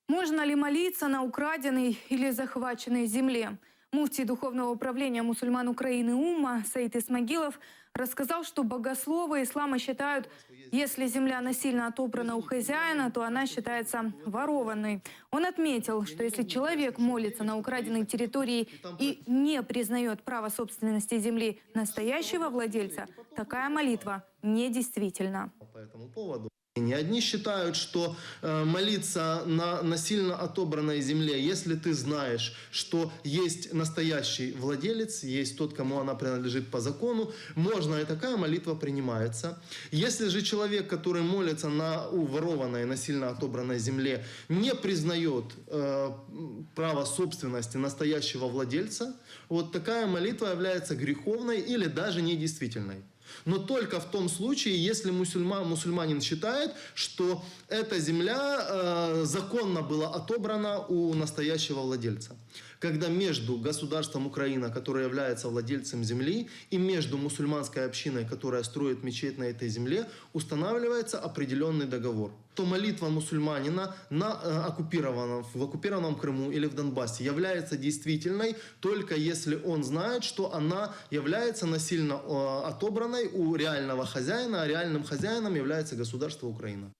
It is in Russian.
Можно ли молиться на украденной или захваченной земле? Муфтий Духовного управления мусульман Украины УММА Саид Исмагилов рассказал, что богословы ислама считают, если земля насильно отобрана у хозяина, то она считается ворованной. Он отметил, что если человек молится на украденной территории и не признает право собственности земли настоящего владельца, такая молитва недействительна. По этому поводу. Одни считают, что молиться на насильно отобранной земле, если ты знаешь, что есть настоящий владелец, есть тот, кому она принадлежит по закону, можно, и такая молитва принимается. Если же человек, который молится на ворованной, насильно отобранной земле, не признает право собственности настоящего владельца, вот такая молитва является греховной или даже недействительной. Но только в том случае, если мусульманин считает, что эта земля законно была отобрана у настоящего владельца. Когда между государством Украина, которое является владельцем земли, и между мусульманской общиной, которая строит мечеть на этой земле, устанавливается определенный договор, то молитва мусульманина в оккупированном Крыму или в Донбассе является действительной только если он знает, что она является насильно отобранной у реального хозяина, а реальным хозяином является государство Украина.